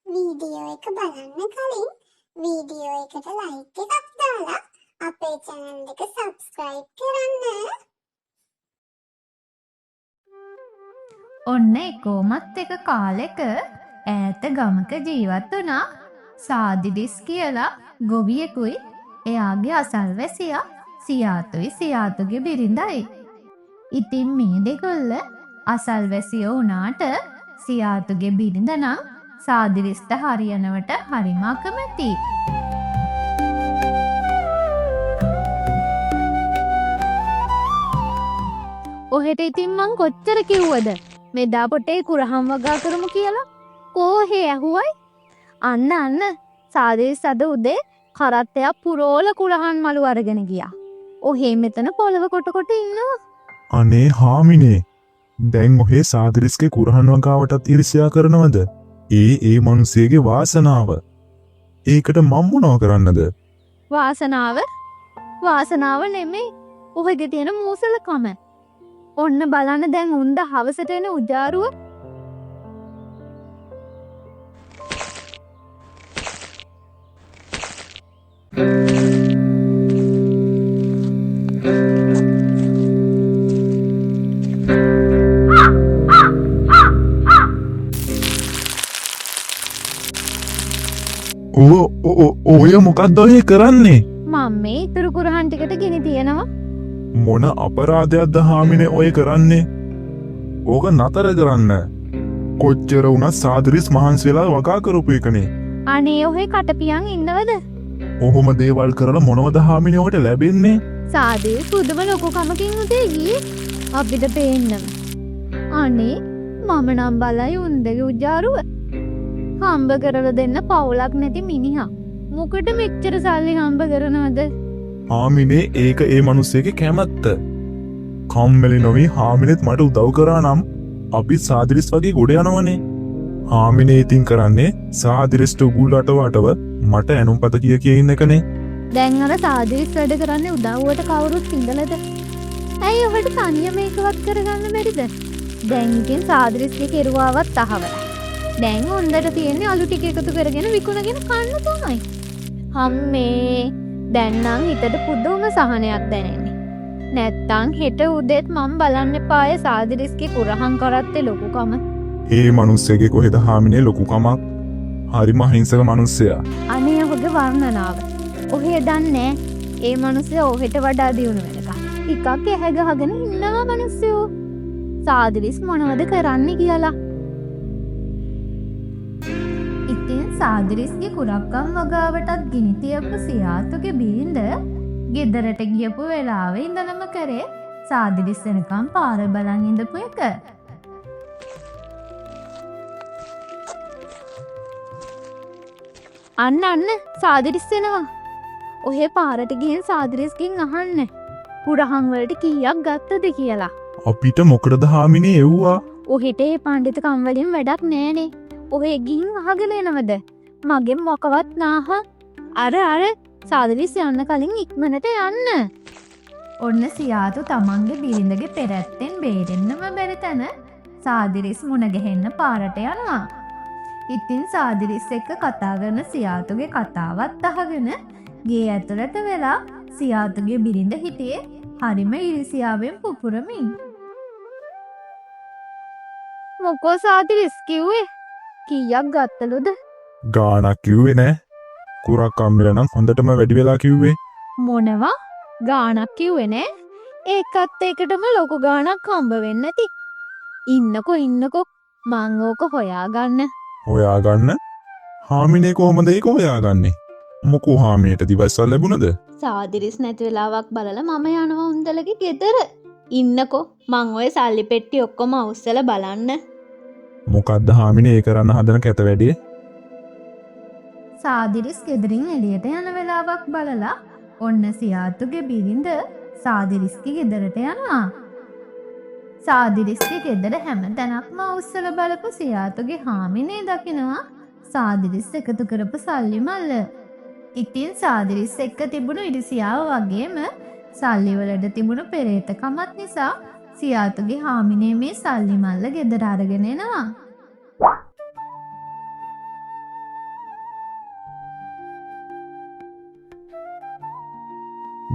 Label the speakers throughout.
Speaker 1: Video එක බලන්න කලින් වීඩියෝ එකට ලයික් එකක් දාලා අපේ channel එක subscribe කරන්න.
Speaker 2: ඔන්න එකෝමත් එක කාලෙක ඈත ගමක ජීවත් වුණා සාදිරිස් කියලා ගොවියෙකුයි එයාගේ අසල්වැසියා සියාතුයි සියාතුගේ බිරිඳයි. ඉතින් මේ දෙකොල්ල අසල්වැසියෝ වුණාට සියාතුගේ බිරිඳ නම් සාදිරිස්ට හරියනවට හරිම අකමැති. ඔහෙට ඉතින් මං කොච්චර කිව්වද මෙදා පොටේ කුරහම් වගා කරමු කියලා. කෝහේ ඇහුවයි. අන්න සාදිරිස් අද උදේ කරත්තයක් පුරෝල කුරහන් මලු අරගෙන ගියා. ඔහේ මෙතන පොළව කොට ඉන්නවා.
Speaker 3: අනේ හාමිනේ, දැන් ඔහේ සාදිරිස්ගේ කුරහන් වගාවටත් ඉරිසියා කරනවද? ඒ මිනිස්සෙගේ වාසනාව. ඒකට මම මොනව කරන්නද?
Speaker 2: වාසනාව නෙමෙයි. ඔහගේ තියෙන මූසලකම. ඔන්න බලන්න දැන් උන්ද හවසට එන උජාරුව.
Speaker 3: ඔය මොකක්ද ඔය කරන්නේ?
Speaker 2: මම මේ ඉතුරු කුරහන් ටිකට ගිනි තියනවා.
Speaker 3: මොන අපරාධයක්ද හාමිනේ ඔය කරන්නේ? ඕක නතර කරන්න. කොච්චර වුණත් සාදිරිස් මහන්සි වෙලා වගා කරපු එකනේ.
Speaker 2: අනේ ඔහේ කටපියන් ඉන්නවද?
Speaker 3: ඔහොම දේවල් කරලා මොනවද හාමිනේ ඔකට ලැබෙන්නේ?
Speaker 2: සාදිරිස් පුදුම ලොකු කමකින් උදේ ගියේ අපිට පේන්නම. අනේ මම නම් බලයි උන්දගේ උජාරුව. හම්බ කරලා දෙන්න පවුලක් නැති මිනිහා. මොකට මෙච්චර සල්ලි හම්බ කරනවද?
Speaker 3: හාමිනේ ඒක ඒ මිනිස්සෙගේ කැමැත්ත. කම්මැලි නොවි හාමිනෙත් මට උදව් කරා නම් අපි සාදිරිස් වගේ ගොඩ යනවනේ. හාමිනේ ඉතින් කරන්නේ සාදිරිස්ට උගුලට වටව මට ඇනුම්පත කිය ඉන්න එකනේ.
Speaker 2: දැන් අර සාදිරිස් වැඩ කරන්නේ උදව්වට කවුරුත් සිංගලද? ඇයි ඔබට තනියම මේකවත් කරගන්න බැරිද? දැන් ඉතින් සාදිරිස්ගේ කෙරුවාවත් අහවලා. දැන් හොඳට තියෙන්නේ අලු ටික එකතු කරගෙන විකුණගෙන කන්න තමයි. හම්මේ දැන් නම් හිතට පුදුම සහනයක් දැනෙන්නේ. නැත්තම් හෙට උදේත් මම බලන්න එපාය සාදිරිස්ගේ කුරහන් කරත්තේ ලොකුකම.
Speaker 3: ඒ මිනිස්සෙගේ කොහෙද හාමිනේ ලොකුකමක්? හරිම අහිංසක මිනිස්සයා.
Speaker 2: අනේ ඔහුගේ වර්ණනාව. ඔහේ දන්නේ ඒ මිනිස්සයා ඔහෙට වඩා දියුණු වෙනකම්. ටිකක් ඇහැ ගහගෙන ඉන්නවා මිනිස්සයෝ. සාදිරිස් මොනවද කරන්නේ කියලා. ඉතින් සාදිරිස්ගේ කුරක්කම් වගාවටත් ගිනි තියපු සියාතුගේ බිරිඳ ගෙදරට ගියපු වෙලාවෙ ඉඳලම කරේ සාදිරිස් එනකම් පාර බලන් ඉඳපු එක. අන්න සාදිරිස් එනවා. ඔහේ පාරට ගිහින් සාදිරිස්ගෙන් අහන්න කුරහන් වලට කීයක් ගත්තද කියලා.
Speaker 3: අපිට මොකටද හාමිනේ එව්වා?
Speaker 2: ඔහෙට ඒ පඬිතුකම් වලින් වැඩක් නෑනේ. ඔහේ ගිහින් අහගෙන එනවද? මගෙන් මොකවත් නාහ. අර සාදිරිස් යන්න කලින් ඉක්මනට යන්න. ඔන්න සියාතු තමන්ගේ බිරිඳගේ පෙරැත්තෙන් බේරෙන්නම බැරි තැන සාදිරිස් මුණ ගැහෙන්න පාරට යනවා. ඉතින් සාදිරිස් එක්ක කතා කරන සියාතුගේ කතාවත් අහගෙන ගේ ඇතුළට වෙලා සියාතුගේ බිරිඳ හිටියේ හරිම ඉරිසියාවෙන් පුපුරමින්. මොකෝ සාදිරිස් කිව්වේ? කීයක් ගත්තලුද?
Speaker 3: ගානක් කිව්වේ නෑ. කුරක්කම් වල නම් හොඳටම වැඩි වෙලා කිව්වේ.
Speaker 2: මොනවා? ගානක් කිව්වේ නෑ? ඒකත් එකටම ලොකු ගානක් හම්බ වෙන්නේ නැති. ඉන්නකෝ මං ඕක හොයාගන්න.
Speaker 3: හොයාගන්න? හාමිනේ කොහොමද ඒක හොයාගන්නේ? මොකෝ හාමිනේට දිවස්සල් ලැබුණද?
Speaker 2: සාදිරිස් නැති වෙලාවක් බලලා මම යනවා උන්දලගේ ගෙදර. ඉන්නකෝ මං ඔය සල්ලි පෙට්ටි ඔක්කොම අවුස්සලා බලන්න.
Speaker 3: මොකද්ද හාමිනේ ඒ කරන්න හදන කැත වැඩේ?
Speaker 2: සාදිරිස් ගෙදරින් එළියට යන වෙලාවක් බලලා ඔන්න සියාතුගේ බිරිඳ සාදිරිස්ගේ ගෙදරට යනවා. සාදිරිස්ගේ ගෙදර හැම තැනක්ම අවුස්සලා බලපු සියාතුගේ හාමිනේ දකිනවා සාදිරිස් එකතු කරපු සල්ලි මල්ල. ඉතින් සාදිරිස් එක්ක තිබුණු ඉරිසියාව වගේම සල්ලි වලට තිබුණු පෙරේතකමත් නිසා සියාතුගේ හාමිනේ මේ සල්ලි මල්ල ගෙදර අරගෙන එනවා.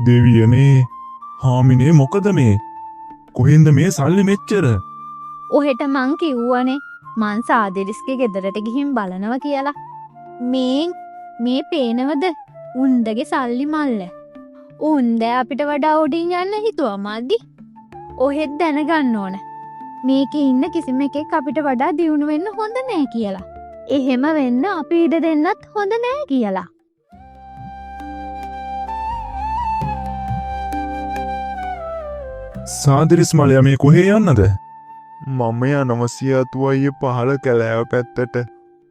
Speaker 3: දෙවියනේ හාමිනේ මොකද මේ කොහෙන්ද මේ සල්ලි මෙච්චර
Speaker 2: ඔහෙට මං කිව්වනේ මං සාදිරිස්ගේ ගෙදරට ගිහින් බලනවා කියලා. මේ පේනවද උන්දගේ සල්ලි මල්ල. උන්ද අපිට වඩා උඩින් යන්න හිතුවා මදි. ඔහෙත් දැනගන්න ඕන. මේකේ ඉන්න කිසිම එකෙක් අපිට වඩා දියුණු වෙන්න හොඳ නෑ කියලා. එහෙම වෙන්න අපි ඉඩ දෙන්නත් හොඳ නෑ කියලා.
Speaker 3: සාදිරිස් මලයා මේ කොහේ යන්නද
Speaker 4: මම යනව සියාතු අයියේ පහළ කැලෑව පැත්තට.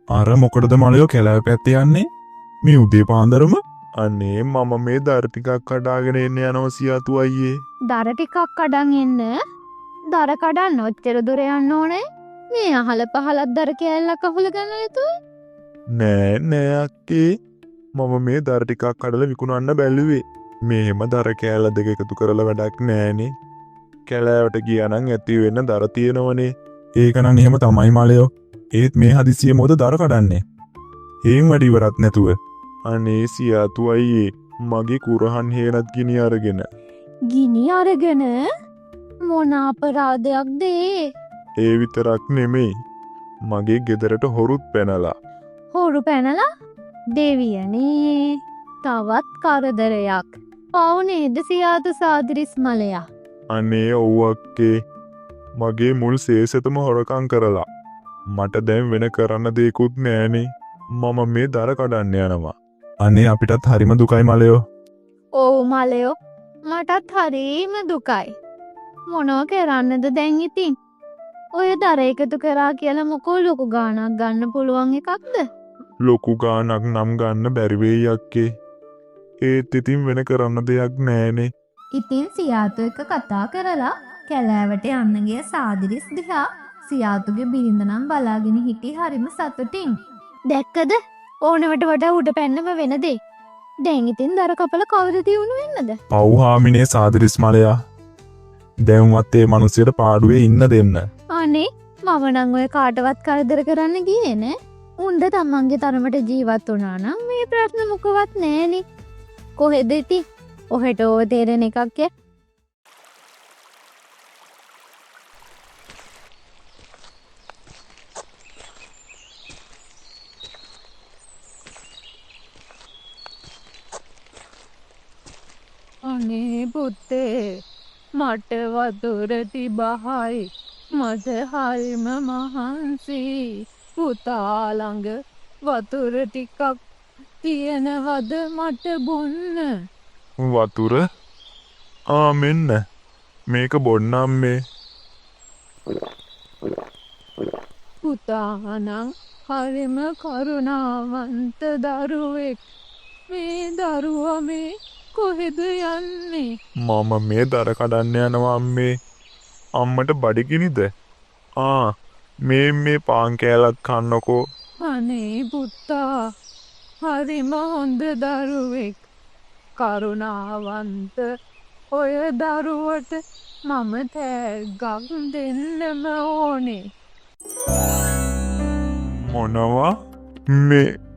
Speaker 3: අර මොකටද මලයෝ කැලෑව පැත්තේ යන්නේ මේ උදේ පාන්දරම
Speaker 4: අනේ මම මේ දර ටිකක් කඩාගෙන එන්න යනව සියාතු අයියේ.
Speaker 2: දර ටිකක් කඩන් එන්න. දර කඩන්න ඔච්චර දුර යන්න ඕනේ. මේ අහල පහලත් දර කෑල්ලක් අහුල ගන්න නැතුව.
Speaker 4: නෑ අක්කේ මම මේ දර ටිකක් කඩලා විකුණන්න බැලුවේ. මේම දර කෑල්ල දෙක එකතු කරලා වැඩක් නෑනේ. කැලෑවට ගියා නම් ඇති වෙන්න දර තියෙනවනේ.
Speaker 3: ඒකනම් එහෙම තමයි මලයෝ ඒත් මේ හදිසියෙ මොකද දර කඩන්නේ හේන් වැඩි ඉවරත් නැතුව
Speaker 4: අනේ සියාතු අයියේ මගේ කුරහන් හේනත් ගිනි අරගෙන.
Speaker 2: ගිනි අරගෙන මොන අපරාධයක්ද ඒ?
Speaker 4: ඒ විතරක් නෙමෙයි මගේ ගෙදරට හොරුත් පැනලා.
Speaker 2: හොරු පැනලා දෙවියනේ තවත් කරදරයක්. පව් නේද සියාතු සාදිරිස් මලයා?
Speaker 4: අනේ ඔව් අක්කේ මගේ මුල් සේසතම හොරකම් කරලා. මට දැන් වෙන කරන්න දෙයක්වත් නෑනේ. මම මේ දර කඩන්න යනවා.
Speaker 3: අනේ අපිටත් හරිම දුකයි මලයෝ
Speaker 2: ඔව් මලයෝ මටත් හරීම දුකයි. මොනව කරන්නද දැන් ඉතින්? ඔය දර එකතු කරා කියලා මොකෝ ලොකු ගාණක් ගන්න පුළුවන් එකක්ද?
Speaker 4: ලොකු ගානක් නම් ගන්න බැරි වෙයි අක්කේ. ඒත් ඉතින් වෙන කරන්න දෙයක් නෑනේ.
Speaker 2: ඉතින් සියාතු එක්ක කතා කරලා කැලෑවට යන්න ගිය සාදිරිස් දිහා සියාතුගේ බිරිඳ නම් බලාගෙන හිටි හරිම සතුටින්. දැක්කද? ඕනවට වඩා උඩ පැන්නම වෙන දේ. දැන් ඉතින් දර කපල කවුරු දියුණු වෙන්නද?
Speaker 3: පව් හාමිනේ සාදිරිස් මලයා දැන්වත් ඒ මිනිස්සුන්ට පාඩුවේ ඉන්න දෙන්න
Speaker 2: අනේ මම නම් ඔය කාටවත් කරදර කරන්න ගියේ නෑ. උන්ද තමන්ගේ තරමට ජීවත් වුණා නම් මේ ප්‍රශ්න මොකවත් නෑනේ. කොහෙද ඉතින්? ඔහෙට ඕව තේරෙන එකක් ය. අනේ පුතේ මට වතුර තිබහයි මට හරිම මහන්සි. පුතා ළඟ වතුර ටිකක් තියෙනවද මට බොන්න?
Speaker 4: වතුර මෙන්න මේක බොන්නම් මේ.
Speaker 2: පුතා නම් හරිම කරුණාවන්ත දරුවෙක්. මේ දරුවා මේ කොහෙද යන්නේ?
Speaker 4: මම මේ දර කඩන්න යනවා අම්මේ. අම්මට බඩගිනිද? මේ පාන් කෑල්ලක් කන්නකෝ.
Speaker 2: අනේ පුතා හරිම හොඳ දරුවෙක්. කරුණාවන්ත ඔය දරුවට මම තෑග්ගක් දෙන්නම ඕනේ.
Speaker 4: මොනවා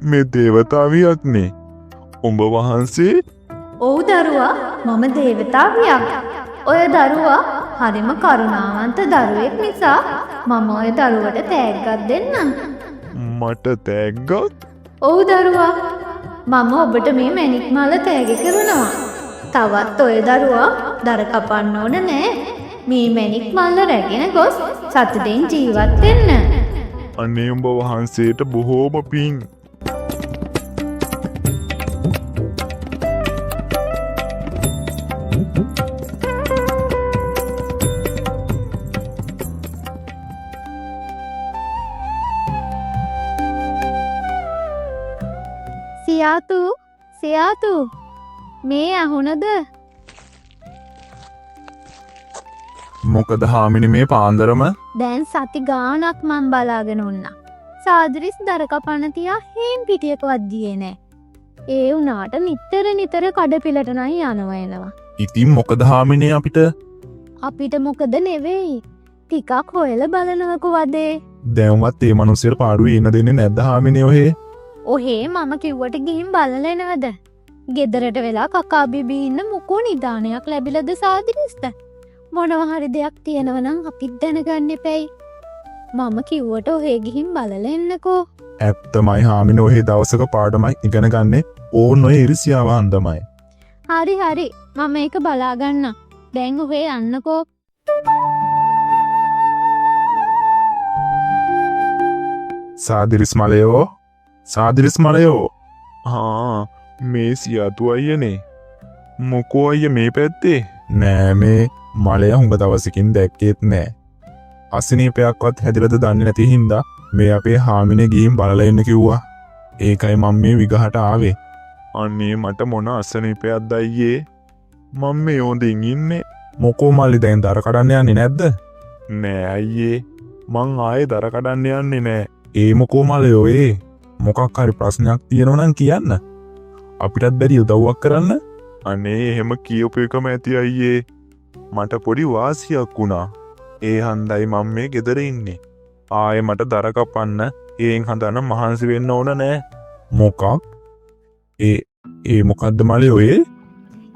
Speaker 4: මේ දේවතාවියක්නේ. උඹ වහන්සේ?
Speaker 2: ඔව් දරුවා මම දේවතාවියක්. ඔය දරුවා හරිම කරුණාවන්ත දරුවෙක් නිසා මම ඔය දරුවට තෑග්ගක් දෙන්නම්.
Speaker 4: මට තෑග්ගක්?
Speaker 2: ඔව් දරුවා මම ඔබට මේ මැණික් මාල තෑගි කරනවා. තවත් ඔය දරුවා දර කපන්න ඕන නෑ. මේ මැණික් මාල රැගෙන ගොස් සතුටින් ජීවත් වෙන්න.
Speaker 4: අනේ උඹ වහන්සේට බොහෝම පිං.
Speaker 2: සියාතු මේ අහුනද?
Speaker 3: මොකද හාමිනේ මේ පාන්දරම
Speaker 2: දැන් සති ගාණක් මං බලාගෙන උන්නා. සාදිරිස් දර කපන්න තියා හේන් පිටියකවත් ගියේ නෑ. ඒ උනාට නිතර කඩපිලට නම් යනවා එනවා.
Speaker 3: ඉතින් මොකද හාමිනේ
Speaker 2: අපිට මොකද නෙවෙයි. ටිකක් හොයලා බලනවකෝ වදේ.
Speaker 3: දැන්වත් ඒ මිනිස්සුන්ට පාඩුවේ ඉන්න දෙන්නේ නැද්ද හාමිනේ ඔහේ?
Speaker 2: ඔහේ මම කිව්වට ගිහින් බලලා එනවද? ගෙදරට වෙලා කකා බිබී ඉන්න මොකෝ නිදානයක් ලැබිලද සාදිරිස්ට? මොනවා හරි දෙයක් තියෙනවනම් අපිත් දැනගන්න එපැයි. මම කිව්වට ඔහේ ගිහින් බලලා එන්නකෝ.
Speaker 3: ඇත්තමයි හාමිනේ ඔහේ දවසක පාඩමයි ඉගෙන ගන්නේ ඕන් ඔය ඉරිසියාව අන්දමයි.
Speaker 2: හරි හරි මම ඒක බලා ගන්න. දැන් ඔහේ යන්නකෝ.
Speaker 3: සාදිරිස් මලයෝ
Speaker 4: මේ සියාතු අයියනේ. මොකෝ අයිය මේ පැත්තේ?
Speaker 3: නෑ මේ මලය හුඟ දවසකින් දැක්කේත් නෑ. අසනීපයක්වත් හැදිලද දන්නේ නැති හින්දා මේ අපේ හාමිනේ ගිහින් බලලා එන්න කිව්වා. ඒකයි මම මේ විගහට ආවේ.
Speaker 4: අනේ මට මොන අසනීපයක්ද අයියේ? මම මේ හොඳින් ඉන්නේ.
Speaker 3: මොකෝ මල්ලි දැන් දර කඩන්න යන්නේ නැද්ද?
Speaker 4: නෑ අයියේ. මං ආයේ දර කඩන්න යන්නේ නෑ.
Speaker 3: ඒ මොකෝ මලයෝ ඒ මොකක් හරි ප්‍රශ්නයක් තියෙනවා නම් කියන්න. අපිටත් බැරි උදව්වක් කරන්න.
Speaker 4: අනේ එහෙම කියපු එකම ඇති අයියේ. මට පොඩි වාසියක් වුණා. ඒ හන්දයි මම මේ ගෙදර ඉන්නේ. ආයේ මට දර කපන්න ඒෙන් හදන මහන්සි වෙන්න ඕන නෑ.
Speaker 3: මොකක්? ඒ මොකද්ද මලයෝ ඒ?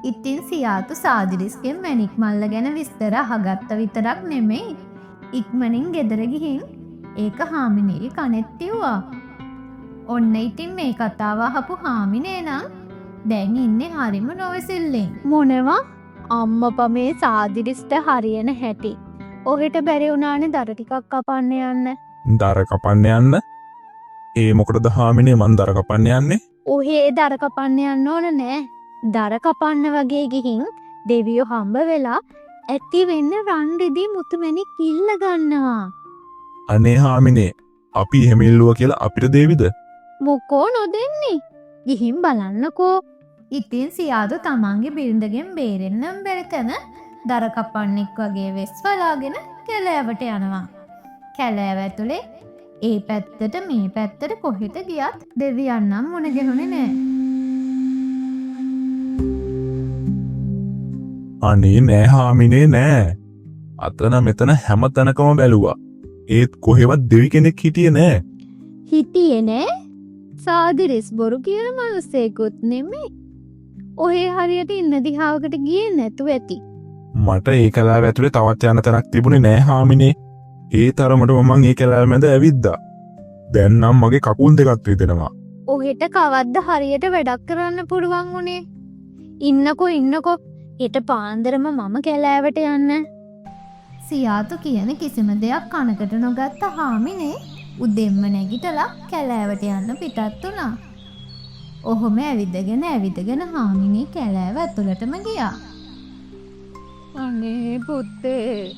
Speaker 2: ඉතින් සියාතු සාදිරිස්ගෙන් මැණික් මල්ල ගැන විස්තර අහගත්ත විතරක් නෙමෙයි. ඉක්මනින් ගෙදර ගිහින් ඒක හාමිනේ කනෙත් තිව්වා. ඔන්න ඉතින් මේ කතාව අහපු හාමිනේ නම් දැන් ඉන්නේ හරිම නොවසිල්ලෙන්. මොනවා? අම්මපා මේ සාදිරිස්ට හරියන හැටි. ඔහෙට බැරි වුණානේ දර ටිකක් කපන්න යන්න.
Speaker 3: දර කපන්න යන්න? ඒ මොකටද හාමිනේ මන් දර කපන්න යන්නේ?
Speaker 2: ඔහේ දර කපන්න යන්න ඕන නෑ. දර කපන්න වගේ ගිහින් දෙවියෝ හම්බ වෙලා ඇති වෙන්න රන් රිදී මුතුමැණික් ඉල්ල ගන්නවා.
Speaker 3: අනේ හාමිනේ අපි එහෙම ඉල්ලුවා කියලා අපිට දෙවිද?
Speaker 2: මොකෝ නොදෙන්නේ? ගිහින් බලන්නකෝ. ඉතින් සියාදු තමන්ගේ බිරිඳගෙන් බේරෙන්නම් බැරිතන දර කපන්නෙක් වගේ වෙස් වලාගෙන කැලෑවට යනවා. කැලෑව ඇතුලේ ඒ පැත්තට මේ පැත්තට කොහෙට ගියත් දෙවියන් නම් මුණ ගැහුනේ නෑ.
Speaker 3: අනේ නෑ හාමිනේ නෑ. අතන මෙතන හැම තැනකම බැලුවා. ඒත් කොහෙවත් දෙවි කෙනෙක් හිටියේ නෑ.
Speaker 2: හිටියේ නෑ? සාදිරිස් බොරු කියන මිනිස්සෙකුත් නෙමෙයි. ඔහේ හරියට ඉන්න දිහාවකට ගියේ නැතුව ඇති.
Speaker 3: මට ඒ කලාව ඇතුලේ තවත් යන තැනක් තිබුණේ නෑ හාමිනේ. ඒ තරමටම මං ඒ කලාව මැද ඇවිද්දා. දැන් නම් මගේ කකුල් දෙකක් රිදෙනවා.
Speaker 2: ඔහෙට කවද්ද හරියට වැඩක් කරන්න පුළුවන් උනේ? ඉන්නකෝ. හෙට පාන්දරම මම කැලෑවට යන්න. සියාතු කියන කිසිම දෙයක් කනකට නොගත්ත හාමිනේ උදෙන්ම නැගිටලා කැලෑවට යන්න පිටත් වුණා. ඔහොම ඇවිදගෙන හාමිනේ කැලෑව ඇතුළටම ගියා. අනේ පුතේ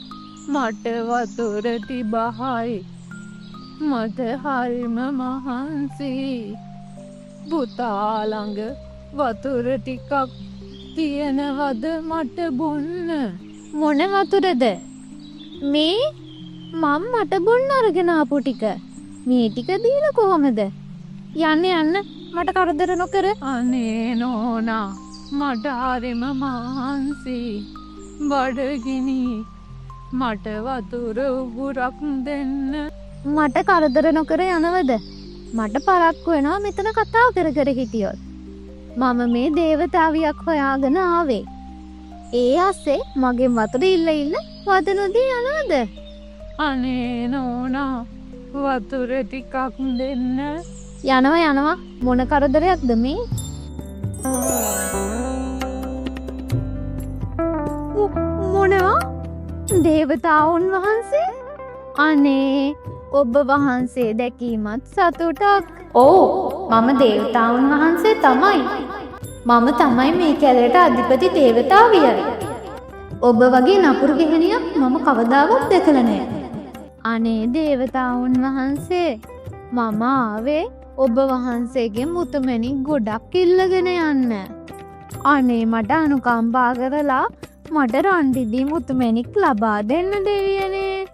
Speaker 2: මට වතුර තිබහයි. මට හරිම මහන්සි. පුතා ළඟ වතුර ටිකක් තියෙනවද මට බොන්න? මොන වතුරද? මේ මම මට බොන්න අරගෙන ආපු ටික. මේ ටික දීලා කොහමද? යන්න මට කරදර නොකර. අනේ නෝනා මට හරිම මහන්සි. බඩගිනි මට වතුර උගුරක් දෙන්න. මට කරදර නොකර යනවද? මට පරක්කු වෙනවා මෙතන කතා කර හිටියොත්. මම මේ දේවතාවියක් හොයාගෙන ආවේ. ඒ ආසේ මගෙන් වතුර ඉල්ල වද නොදී යනවද? අනේ නෝනා වතුර ටිකක් දෙන්න. යනවා මොන කරදරයක්ද මේ? මොනවා? දේවතාවුන් වහන්සේ? අනේ ඔබ වහන්සේ දැකීමත් සතුටක්. ඕ මම දේවතාවුන් වහන්සේ තමයි. මම තමයි මේ කැලේට අධිපති දේවතාවිය. ඔබ වගේ නපුරු ගෙහණියක් මම කවදාවත් දැකලා නැහැ. අනේ දේවතාවුන් වහන්සේ මම ආවේ ඔබ වහන්සේගෙන් මුතුමැණික් ගොඩක් ඉල්ලගෙන යන්න. අනේ මට අනුකම්පා කරලා මට රන් රිදී මුතුමැණික් ලබා දෙන්න දෙවියනේ.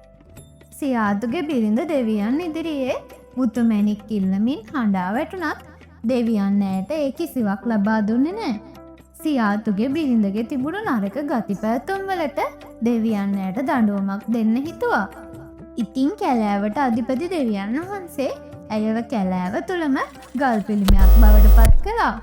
Speaker 2: සියාදුගේ බිරිඳ දෙවියන් ඉදිරියේ මුතුමැණික් ඉල්ලමින් හඬා වැටුණත් දෙවියන් ඇයට ඒ කිසිවක් ලබා දුන්නේ නැහැ. සියාදුගේ බිරිඳගේ තිබුණු නරක ගති පැවතුම් වලට දෙවියන් ඇයට දඬුවමක් දෙන්න හිතුවා. ඉතින් කැලෑවට අධිපති දෙවියන් වහන්සේ ඇයව කැලෑව තුලම ගල් පිළිමයක් බවට පත් කළා.